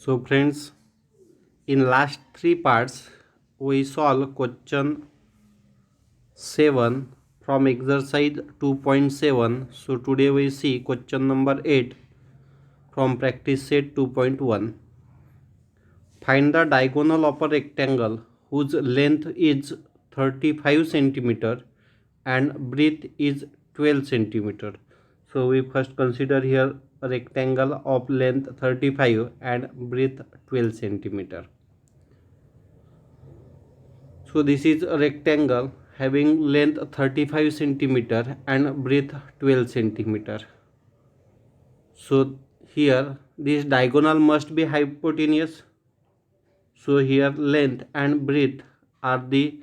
So friends, in last three parts we solve question 7 from exercise 2.7. So today we see question number 8 from practice set 2.1. Find the diagonal of a rectangle whose length is 35 centimeter and breadth is 12 centimeter. So we first consider here a rectangle of length 35 and breadth 12 centimeter. So this is a rectangle having length 35 centimeter and breadth 12 centimeter. So here this diagonal must be hypotenuse. So here length and breadth are the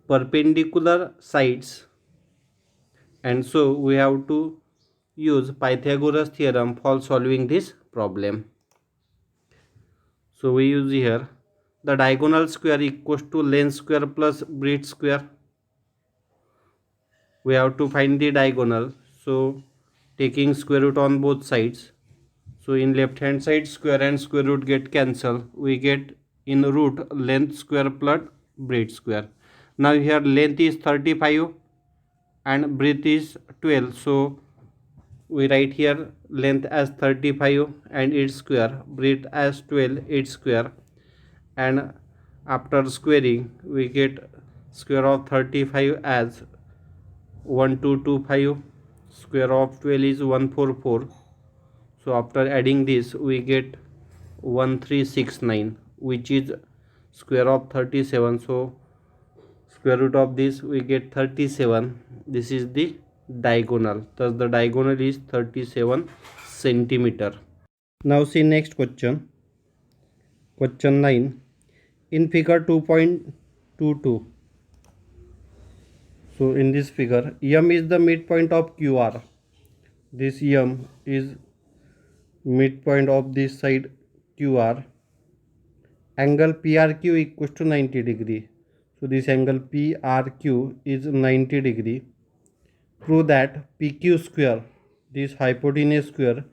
perpendicular sides, and so we have to use Pythagoras theorem for solving this problem. So we use here the diagonal square equals to length square plus breadth square. We have to find the diagonal, so taking square root on both sides. So in left hand side square and square root get cancelled, we get in root length square plus breadth square. Now here length is 35 and breadth is 12, so we write here length as 35 and its square, breadth as 12 its square, and after squaring we get square of 35 as 1225, square of 12 is 144. So after adding this we get 1369, which is square of 37. So square root of this we get 37. This is the diagonal, thus the diagonal is 37 centimeter. Now see next question, question 9 in figure 2.22. So in this figure M is the midpoint of QR. This M is midpoint of this side QR. Angle PRQ equals to 90 degree. So this angle PRQ is 90 degree. Prove that PQ square, this hypotenuse square,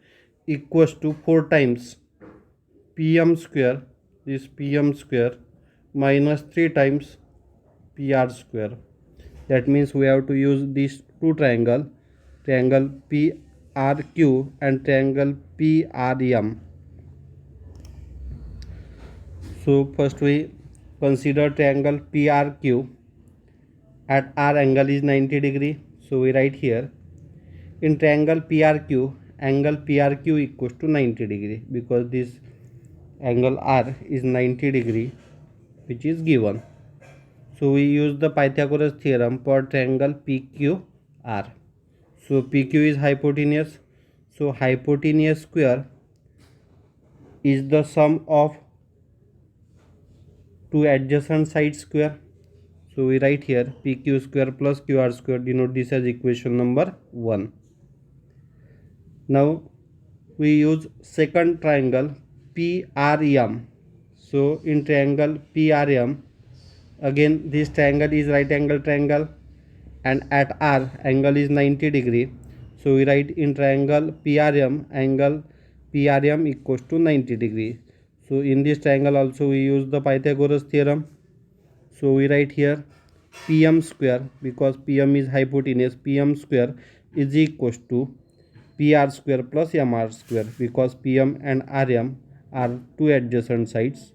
equals to 4 times PM square, this PM square, minus 3 times PR square. That means we have to use these two triangle PRQ and triangle PRM. So first we consider triangle PRQ. At R angle is 90 degree. So we write here in triangle PRQ, angle PRQ equals to 90 degree, because this angle R is 90 degree, which is given. So we use the Pythagoras theorem for triangle PQR. So PQ is hypotenuse. So hypotenuse square is the sum of two adjacent sides square. So we write here PQ square plus QR square, denote this as equation number 1. Now we use second triangle PRM. So in triangle PRM, again this triangle is right angle triangle and at R angle is 90 degree. So we write in triangle PRM, angle PRM equals to 90 degree. So in this triangle also we use the Pythagoras theorem. So we write here PM square, because PM is hypotenuse, PM square is equals to PR square plus MR square, because PM and RM are two adjacent sides.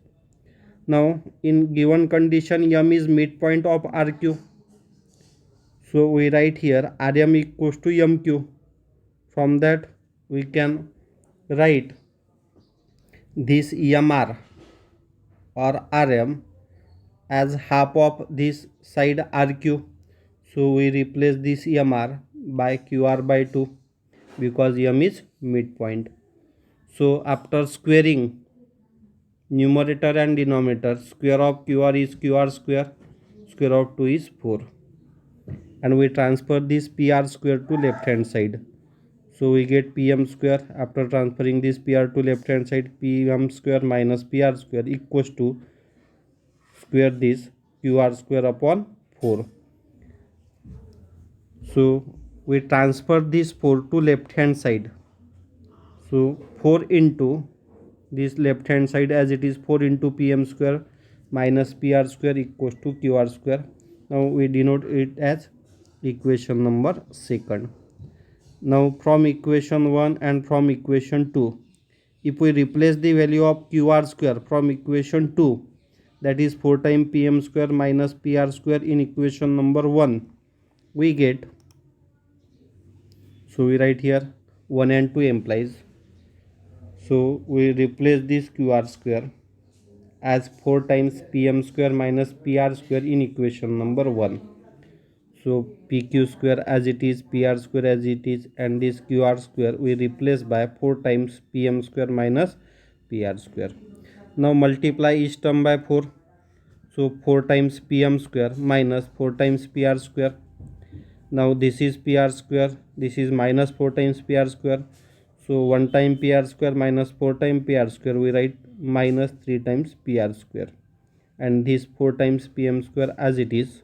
Now in given condition M is midpoint of RQ. So we write here RM equals to MQ. From that we can write this EMR or RM as half of this side RQ. So we replace this EMR by QR by 2, because M is midpoint. So after squaring numerator and denominator, square of QR is QR square, square of 2 is 4, and we transfer this PR square to left hand side. So we get PM square. After transferring this PR to left hand side, PM square minus PR square equals to square this QR square upon 4. So we transfer this 4 to left hand side. So 4 into this left hand side as it is 4 into pm square minus pr square equals to qr square. Now we denote it as equation number second. Now from equation 1 and from equation 2, if we replace the value of qr square from equation 2, that is 4 times pm square minus pr square in equation number 1, we get, so we write here 1 and 2 implies, so we replace this qr square as 4 times pm square minus pr square in equation number 1. So pq square as it is, pr square as it is, and this qr square we replace by 4 times pm square minus pr square. Now multiply each term by 4. So 4 times pm square minus 4 times pr square. Now this is pr square, this is minus 4 times pr square. So 1 time pr square minus 4 times pr square, we write minus 3 times pr square. And this 4 times pm square as it is,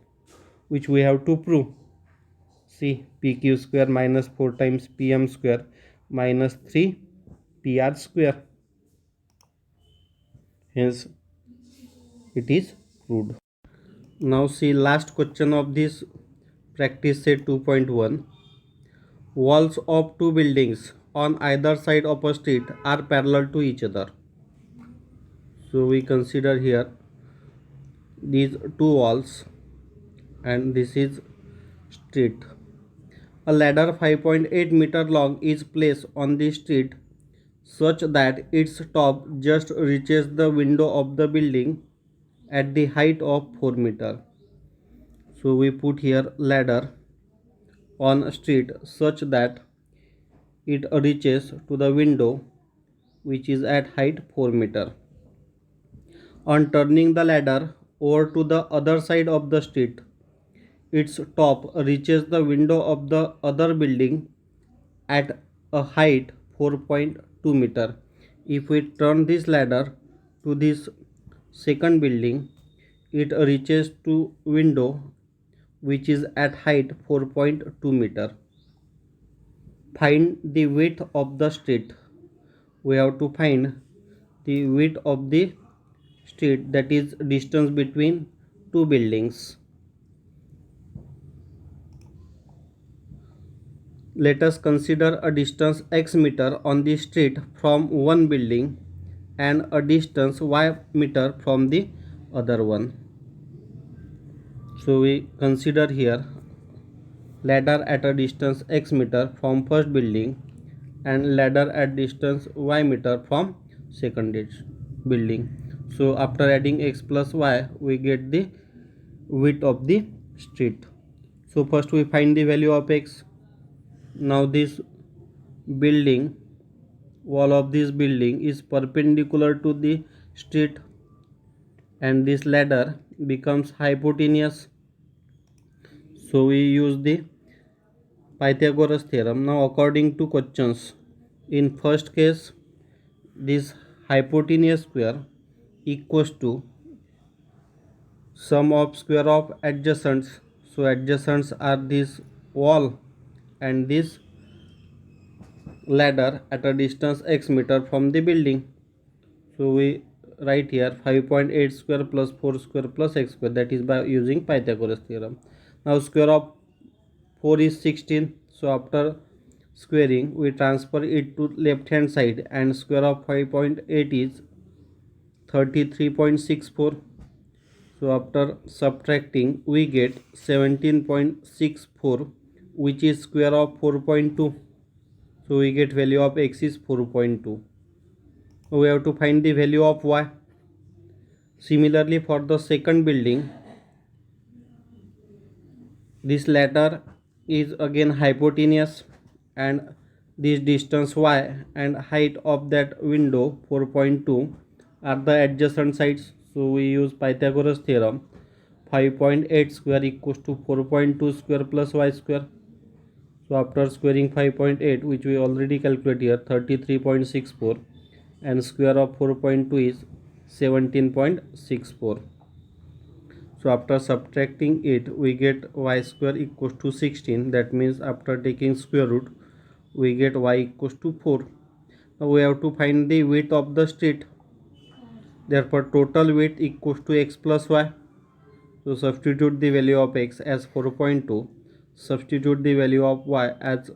which we have to prove. See, pq square minus 4 times pm square minus 3 pr square. Hence, it is proved. Now see last question of this practice set 2.1. Walls of two buildings on either side of a street are parallel to each other. So we consider here these two walls and this is street. A ladder 5.8 meter long is placed on the street such that its top just reaches the window of the building at the height of 4 meter. So we put here ladder on a street such that it reaches to the window which is at height 4 meter. On turning the ladder over to the other side of the street, its top reaches the window of the other building at a height 4.2 meter. If we turn this ladder to this second building, it reaches to window which is at height 4.2 meter. Find the width of the street. We have to find the width of the street, that is distance between two buildings. Let us consider a distance x meter on the street from one building and a distance y meter from the other one. So we consider here ladder at a distance x meter from first building and ladder at distance y meter from second building. So after adding x plus y, we get the width of the street. So first we find the value of x. Now this building, wall of this building is perpendicular to the street and this ladder becomes hypotenuse. So we use the Pythagoras theorem. Now according to questions, in first case this hypotenuse square equals to sum of square of adjacents. So adjacents are this wall and this ladder at a distance x meter from the building. So we write here 5.8 square plus 4 square plus x square, that is by using Pythagoras theorem. Now square of 4 is 16. So after squaring we transfer it to left hand side and square of 5.8 is 33.64. So after subtracting we get 17.64, which is square of 4.2. So we get value of x is 4.2. We have to find the value of y. Similarly for the second building, this ladder is again hypotenuse and this distance y and height of that window 4.2 are the adjacent sides. So we use Pythagoras theorem. 5.8 square equals to 4.2 square plus y square. So after squaring 5.8, which we already calculate here, 33.64, and square of 4.2 is 17.64. So after subtracting it, we get y square equals to 16. That means after taking square root, we get y equals to 4. Now we have to find the width of the street. Therefore total width equals to x plus y. So substitute the value of x as 4.2, substitute the value of y as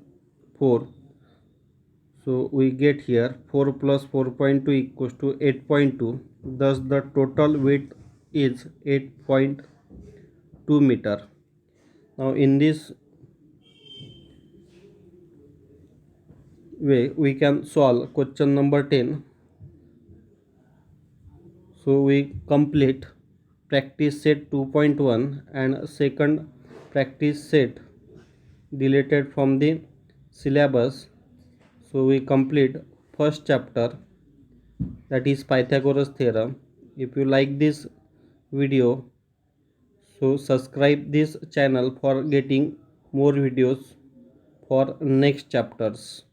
4. So we get here 4 plus 4.2 equals to 8.2. Thus the total width is 8.2 meter. Now in this way we can solve question number 10. So we complete practice set 2.1 and second practice set deleted from the syllabus. So we complete first chapter, that is Pythagoras theorem. If you like this video, so subscribe this channel for getting more videos for next chapters.